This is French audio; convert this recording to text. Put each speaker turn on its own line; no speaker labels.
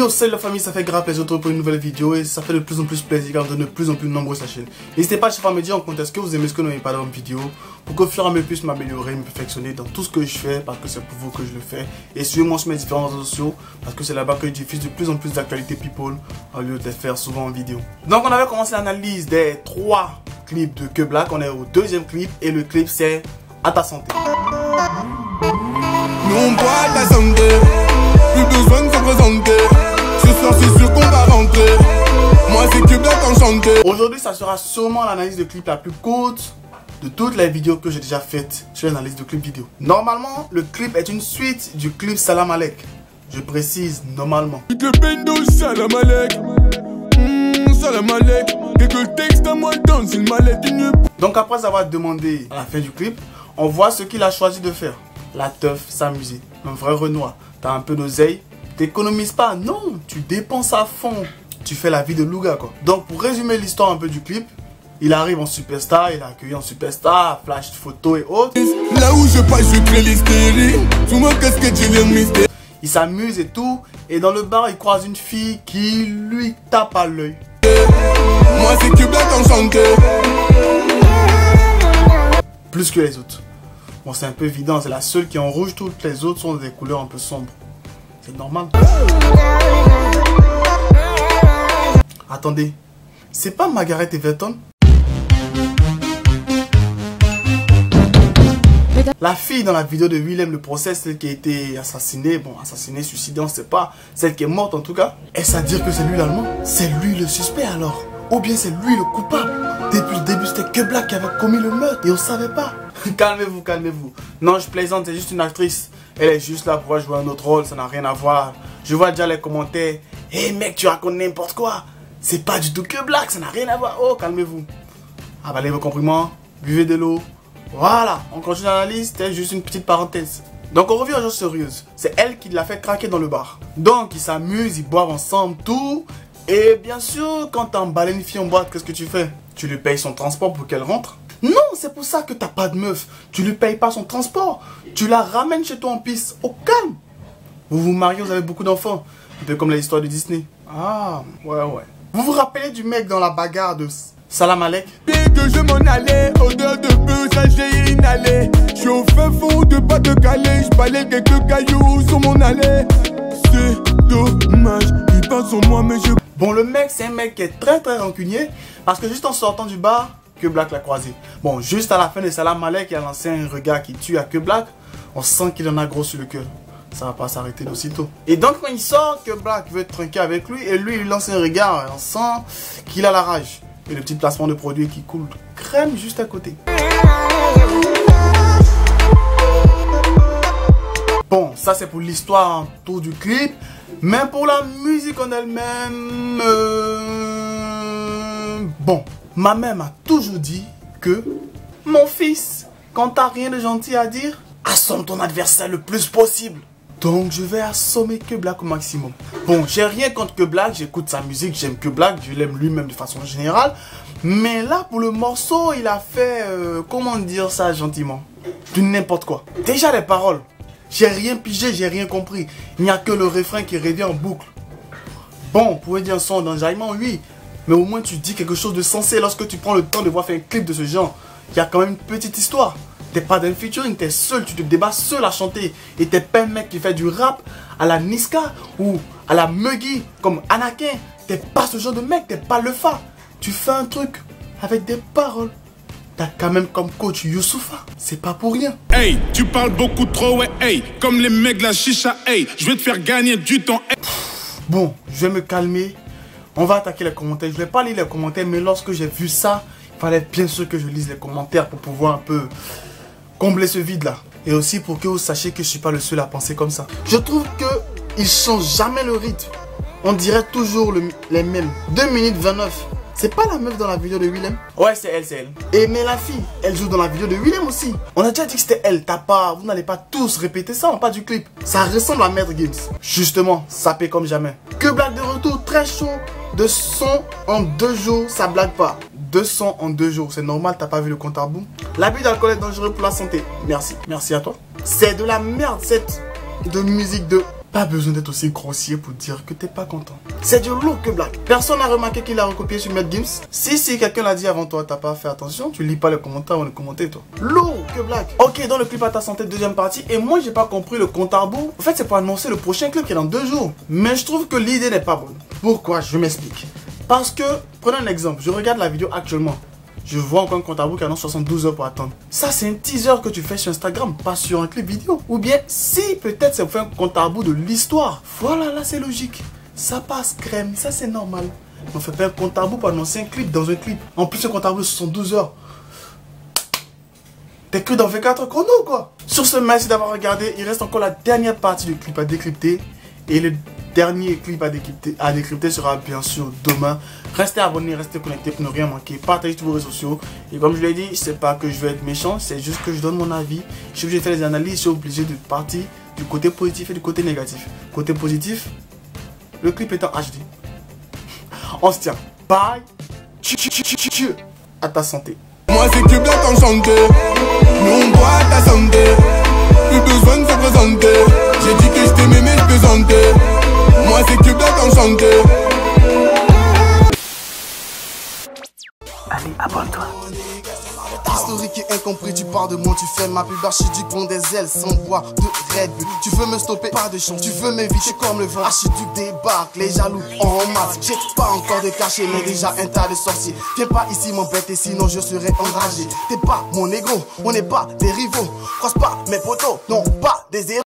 Yo, salut la famille, ça fait grave plaisir de retrouver pour une nouvelle vidéo et ça fait de plus en plus plaisir car on de plus en plus nombreux sur la chaîne. N'hésitez pas à me dire en commentaire ce que vous aimez, ce que vous n'aimez pas dans une vidéo pour qu'au fur et à mesure puisse m'améliorer, me perfectionner dans tout ce que je fais parce que c'est pour vous que je le fais. Et suivez-moi sur mes différents réseaux sociaux parce que c'est là-bas que je diffuse de plus en plus d'actualités people au lieu de les faire souvent en vidéo. Donc on avait commencé l'analyse des 3 clips de Que Black, on est au deuxième clip et le clip c'est À ta santé.
Nous on boit à ta santé, plus besoin de se présenter. Ce soir c'est sûr qu'on va rentrer. Moi c'est Que Black enchanté.
Aujourd'hui ça sera sûrement l'analyse de clip la plus courte de toutes les vidéos que j'ai déjà faites sur l'analyse de clip vidéo. Normalement le clip est une suite du clip Salam Alek. Je précise normalement.
Le bendo salam alek. Salam alek. Quelques textes à moi dans une mallette.
Donc après avoir demandé à la fin du clip, on voit ce qu'il a choisi de faire. La teuf, s'amuser. Un vrai Renoir. T'as un peu d'oseille, t'économises pas. Non, tu dépenses à fond. Tu fais la vie de Louga quoi. Donc pour résumer l'histoire un peu du clip, il arrive en superstar, il est accueilli en superstar, flash photos et autres.
Là où je passe, je crée l'hystérie. Sous mon casquette, j'ai l'air mystère.
Il s'amuse et tout. Et dans le bar, il croise une fille qui lui tape à l'œil.
Moi c'est Que Black enchanté.
Plus que les autres. Bon, c'est un peu évident, c'est la seule qui est en rouge, toutes les autres sont des couleurs un peu sombres. C'est normal. Attendez, c'est pas Margaret Everton? La fille dans la vidéo de Willem, le procès, celle qui a été assassinée, bon, assassinée, suicidée, on sait pas, celle qui est morte en tout cas. Est-ce à dire que c'est lui l'allemand? C'est lui le suspect alors? Ou bien c'est lui le coupable? Depuis le début, c'était Que Black qui avait commis le meurtre et on savait pas. Calmez-vous, calmez-vous. Non, je plaisante, c'est juste une actrice. Elle est juste là pour jouer un autre rôle, ça n'a rien à voir. Je vois déjà les commentaires. Hé mec, tu racontes n'importe quoi. C'est pas du tout Que Black, ça n'a rien à voir. Oh, calmez-vous. Avalez vos compriments, buvez de l'eau. Voilà, on continue l'analyse, c'était juste une petite parenthèse. Donc on revient aux choses sérieuses. C'est elle qui l'a fait craquer dans le bar. Donc ils s'amusent, ils boivent ensemble, tout. Et bien sûr, quand t'as emballé une fille en boîte, qu'est-ce que tu fais? Tu lui payes son transport pour qu'elle rentre? Non, c'est pour ça que t'as pas de meuf. Tu lui payes pas son transport. Tu la ramènes chez toi en piste, au calme. Vous vous mariez, vous avez beaucoup d'enfants. Un peu comme l'histoire de Disney. Ah, ouais. Vous vous rappelez du mec dans la bagarre de Salam Alek?
Dès que je m'en allais, odeur de peu, ça j'ai inhalé. Je suis au fin fond de pas de Calais, je balais quelques cailloux sur mon allée. C'est dommage, il pense en moi mais je...
Bon, le mec, c'est un mec qui est très rancunier parce que juste en sortant du bar, Que Black l'a croisé. Bon, juste à la fin de Salam Alek, il a lancé un regard qui tue à Que Black. On sent qu'il en a gros sur le cœur. Ça va pas s'arrêter d'aussitôt. Et donc, quand il sort, Que Black veut trinquer avec lui et lui, il lance un regard. On sent qu'il a la rage. Et le petit placement de produit qui coule crème juste à côté. Bon, ça c'est pour l'histoire autour du clip. Mais pour la musique en elle-même... Bon, ma mère m'a toujours dit que... Mon fils, quand t'as rien de gentil à dire, assomme ton adversaire le plus possible. Donc je vais assommer Que Black au maximum. Bon, j'ai rien contre Que Black, j'écoute sa musique, j'aime Que Black, je l'aime lui-même de façon générale. Mais là, pour le morceau, il a fait... comment dire ça gentiment? Du n'importe quoi. Déjà les paroles. J'ai rien pigé, j'ai rien compris. Il n'y a que le refrain qui revient en boucle. Bon, on pourrait dire son d'enjaillement, oui. Mais au moins tu dis quelque chose de sensé lorsque tu prends le temps de voir faire un clip de ce genre. Il y a quand même une petite histoire. T'es pas dans un featuring, t'es seul, tu te débats seul à chanter. Et t'es pas un mec qui fait du rap à la Niska ou à la Muggy comme Anakin. T'es pas ce genre de mec, t'es pas le fa. Tu fais un truc avec des paroles. T'as quand même comme coach Youssoufa. C'est pas pour rien.
Hey, tu parles beaucoup trop, ouais, hey. Comme les mecs de la chicha, hey. Je vais te faire gagner du temps, hey.
Bon, je vais me calmer. On va attaquer les commentaires. Je vais pas lire les commentaires, mais lorsque j'ai vu ça, il fallait bien sûr que je lise les commentaires pour pouvoir un peu combler ce vide là. Et aussi pour que vous sachiez que je suis pas le seul à penser comme ça. Je trouve que il change jamais le rythme. On dirait toujours les mêmes. 2 minutes 29. C'est pas la meuf dans la vidéo de Willem? Ouais, c'est elle, c'est elle. Et mais la fille, elle joue dans la vidéo de Willem aussi. On a déjà dit que c'était elle. Vous n'allez pas tous répéter ça en pas du clip. Ça ressemble à Maître Gims. Justement, ça paie comme jamais. Que Black de retour, très chaud. De son en 2 jours, ça blague pas. 200 en 2 jours, c'est normal, t'as pas vu le compte à rebours. L'abus d'alcool est dangereux pour la santé. Merci à toi. C'est de la merde cette de musique de Pas besoin d'être aussi grossier pour dire que t'es pas content. C'est du lourd que Black. Personne n'a remarqué qu'il a recopié sur Mad Games. Si quelqu'un l'a dit avant toi, t'as pas fait attention, tu lis pas les commentaires ou les commentaires toi. Lourd que Black. Ok, dans le clip à ta santé, deuxième partie. Et moi, j'ai pas compris le compte à rebours. En fait, c'est pour annoncer le prochain clip qui est dans 2 jours. Mais je trouve que l'idée n'est pas bonne. Pourquoi? Je m'explique. Parce que, prenons un exemple. Je regarde la vidéo actuellement. Je vois encore un compte à rebours qui annonce 72 heures pour attendre. Ça, c'est un teaser que tu fais sur Instagram, pas sur un clip vidéo. Ou bien, si peut-être c'est pour faire un compte à rebours de l'histoire. Voilà, là, c'est logique. Ça passe crème, ça, c'est normal. Mais on fait pas un compte à rebours pour annoncer un clip dans un clip. En plus, un compte à rebours de 72 heures. T'es que dans 24 chrono, quoi. Sur ce, merci d'avoir regardé. Il reste encore la dernière partie du clip à décrypter. Et le dernier clip à décrypter sera bien sûr demain. Restez abonnés, restez connectés pour ne rien manquer. Partagez tous vos réseaux sociaux. Et comme je l'ai dit, c'est pas que je veux être méchant, c'est juste que je donne mon avis. Je suis obligé de faire des analyses, je suis obligé de partir du côté positif et du côté négatif. Côté positif, le clip est en HD. On se tient. Bye. À ta santé.
Moi c'est que Black enchanté. Nous on boit à ta santé. Plus besoin de se présenter. J'ai dit que je t'aimais mais je plaisantais. Moi c'est que Black enchanté.
Allez, abonne-toi.
Historique et incompris, tu parles de moi, tu fais ma pub, archi du pont des ailes, sans bois de Red Bull. Tu veux me stopper, pas de chance, tu veux m'éviter comme le vent. Archiduc débarque, les jaloux en masse. J'ai pas encore de cachet, mais déjà un tas de sorciers. Viens pas ici m'embêter, sinon je serai enragé. T'es pas mon négro, on n'est pas des rivaux. Croise pas mes potos, non pas des héros.